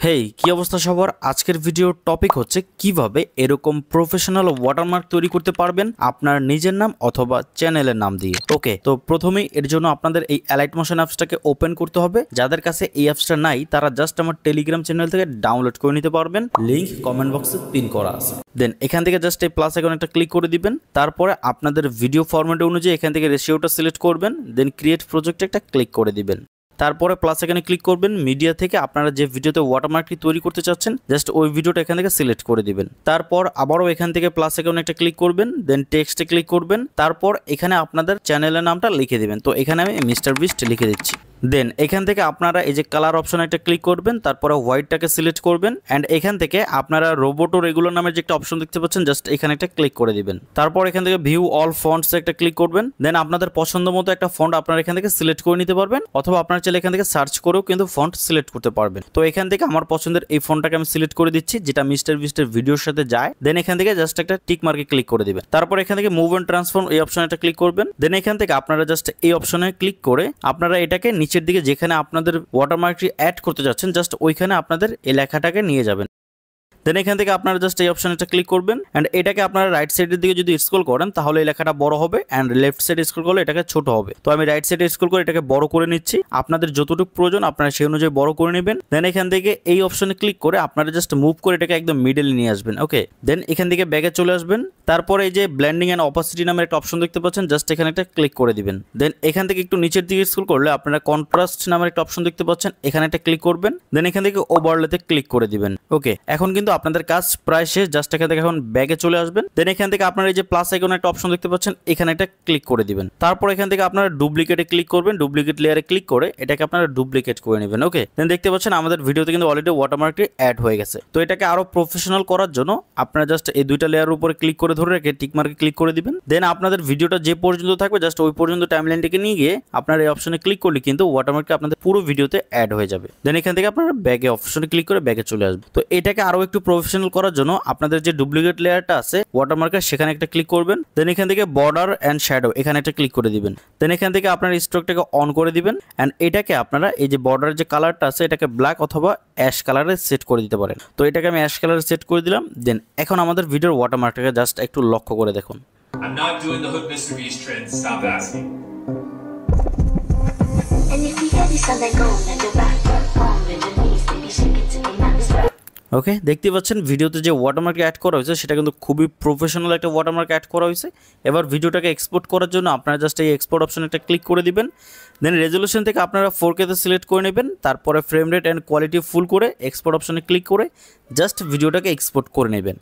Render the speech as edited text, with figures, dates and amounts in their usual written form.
হেই কি অবস্থা সবার। আজকের ভিডিওর টপিক হচ্ছে কিভাবে এরকম প্রফেশনাল ওয়াটারমার্ক তৈরি করতে পারবেন আপনার নিজের নাম অথবা চ্যানেলের নাম দিয়ে। ওকে, তো প্রথমেই এর জন্য আপনাদের এই এলাইট মোশন অ্যাপসটাকে ওপেন করতে হবে। যাদের কাছে এই অ্যাপসটা নাই তারা জাস্ট আমার টেলিগ্রাম চ্যানেল থেকে ডাউনলোড করে নিতে পারবেন, লিংক কমেন্ট বক্সে পিন করা আছে। দেন এখান থেকে জাস্ট এই প্লাস আইকনে একটা ক্লিক করে দিবেন। তারপরে আপনাদের ভিডিও ফরম্যাট অনুযায়ী এখান থেকে রেশিওটা সিলেক্ট করবেন। দেন ক্রিয়েট প্রজেক্টে একটা ক্লিক করে দিবেন। তারপরে প্লাস এখানে ক্লিক করবেন। মিডিয়া থেকে আপনারা যে ভিডিওতে ওয়াটারমার্কটি তৈরি করতে চাচ্ছেন জাস্ট ওই ভিডিওটা এখান থেকে সিলেক্ট করে দিবেন। তারপর আবারও এখান থেকে প্লাস এখানে একটা ক্লিক করবেন। দেন টেক্সটে ক্লিক করবেন। তারপর এখানে আপনাদের চ্যানেলের নামটা লিখে দিবেন। তো এখানে আমি মিস্টার বিস্ট লিখে দিচ্ছি। দেন এখান থেকে আপনারা এই যে কালার অপশন একটা ক্লিক করবেন। তারপরে হোয়াইটটাকে সিলেক্ট করবেন অ্যান্ড এখান থেকে আপনারা রোবোটো রেগুলার নামের যে একটা অপশন দেখতে পাচ্ছেন জাস্ট এখানে একটা ক্লিক করে দিবেন। তারপর এখান থেকে ভিউ অল ফন্টস একটা ক্লিক করবেন। দেন আপনাদের পছন্দ মতো একটা ফন্ট আপনারা এখান থেকে সিলেক্ট করে নিতে পারবেন, অথবা আপনারা চাইলে এখান থেকে সার্চ করেও কিন্তু ফন্ট সিলেক্ট করতে পারবেন। তো এখান থেকে আমার পছন্দের এই ফন্টটাকে আমি সিলেক্ট করে দিচ্ছি, যেটা মিস্টার বিস্টের ভিডিওর সাথে যায়। দেন এখান থেকে জাস্ট একটা টিক মার্কে ক্লিক করে দিবেন। তারপর এখান থেকে মুভ এন্ড ট্রান্সফর্ম এই অপশনে একটা ক্লিক করবেন। দেন এখান থেকে আপনারা জাস্ট এই অপশনে ক্লিক করে আপনারা এটাকে নিচের দিকে যেখানে আপনাদের ওয়াটারমার্কটি অ্যাড করতে যাচ্ছেন জাস্ট ওইখানে আপনাদের এই লেখাটাকে নিয়ে যাবেন। দেন এখান থেকে আপনারা জাস্ট এই অপশনটা ক্লিক করবেন অ্যান্ড এটাকে আপনারা রাইট সাইডের দিকে যদি স্ক্রল করেন তাহলে এই লেখাটা বড় হবে অ্যান্ড লেফট সাইডে স্ক্রল করলে এটাকে ছোট হবে। তো আমি রাইট সাইডে স্ক্রল করে এটাকে বড় করে নিচ্ছি। আপনাদের যতটুকু প্রয়োজন আপনারা সেই অনুযায়ী বড় করে নেবেন। দেন এখান থেকে এই অপশনে ক্লিক করে আপনারা জাস্ট মুভ করে এটাকে একদম মিডলে নিয়ে আসবেন। ওকে, দেন এখান থেকে ব্যাগে চলে আসবেন। তারপরে এই যে ব্লেন্ডিং অ্যান্ড অপাসিটি নামের একটা অপশন দেখতে পাচ্ছেন জাস্ট এখানে একটা ক্লিক করে দিবেন। দেন এখান থেকে একটু নিচের দিকে স্ক্রল করলে আপনারা কন্ট্রাস্ট নামের একটা অপশন দেখতে পাচ্ছেন, এখানে একটা ক্লিক করবেন। দেন এখান থেকে ওভারলেতে ক্লিক করে দিবেন। ওকে, এখন কিন্তু আপনাদের কাজ প্রায় শেষ। জাস্ট এখান থেকে এখন ব্যাগে চলে আসবেন। দেন এখান থেকে আপনারা এই যে প্লাস আইকনে একটা অপশন দেখতে পাচ্ছেন, এখানে একটা ক্লিক করে দিবেন। তারপর এখান থেকে আপনারা ডুপ্লিকেটে ক্লিক করবেন। ডুপ্লিকেট লেয়ারে ক্লিক করে এটাকে আপনারা ডুপ্লিকেট করে নেবেন। ওকে, দেন দেখতে পাচ্ছেন আমাদের ভিডিওতে কিন্তু অলরেডি ওয়াটারমার্কটি অ্যাড হয়ে গেছে। তো এটাকে আরো প্রফেশনাল করার জন্য আপনারা জাস্ট এই দুইটা লেয়ারের উপরে ক্লিক করে ধরে রেখে টিক মার্কে ক্লিক করে দিবেন। দেন আপনাদের ভিডিওটা যে পর্যন্ত থাকবে জাস্ট ওই পর্যন্ত টাইমলাইনটাকে নিয়ে গিয়ে আপনারা এই অপশনে ক্লিক করলে কিন্তু ওয়াটারমার্কটি আপনাদের পুরো ভিডিওতে অ্যাড হয়ে যাবে। দেন এখান থেকে আপনারা ব্যাগে অপশনে ক্লিক করে ব্যাগে চলে আসবে। তো এটাকে আরো একটু প্রফেশনাল করার জন্য আপনাদের যে ডুপ্লিকেট লেয়ারটা আছে ওয়াটারমার্কের সেখানে একটা ক্লিক করবেন। দেন এখান থেকে বর্ডার এন্ড শ্যাডো এখানে একটা ক্লিক করে দিবেন। দেন এখান থেকে আপনার স্ট্রোকটাকে অন করে দিবেন এন্ড এটাকে আপনারা এই যে বর্ডারের যে কালারটা আছে এটাকে ব্ল্যাক অথবা অ্যাশ কালারে সেট করে দিতে পারেন। তো এটাকে আমি অ্যাশ কালারে সেট করে দিলাম। দেন এখন আমাদের ভিডিওর ওয়াটারমার্কটাকে জাস্ট একটু লক্ষ্য করে দেখুন। I'm not doing the hook Mr. Beast trend. Stop asking. And if we had this other goal and the back on with the knees, baby, shake it to the max. ওকে, দেখতে পাচ্ছেন ভিডিওতে যে watermark add করা হয়েছে সেটা কিন্তু খুবই professional একটা ওয়াটারমার্ক অ্যাড করা হয়েছে। এবার ভিডিওটাকে এক্সপোর্ট করার জন্য আপনারা জাস্ট এই এক্সপোর্ট অপশনে একটা ক্লিক করে দিবেন। দেন রেজলিউশন থেকে আপনারা 4K তে সিলেক্ট করে নেবেন। তারপরে frame rate and quality full করে এক্সপোর্ট অপশনে ক্লিক করে জাস্ট ভিডিওটাকে এক্সপোর্ট করে নেবেন।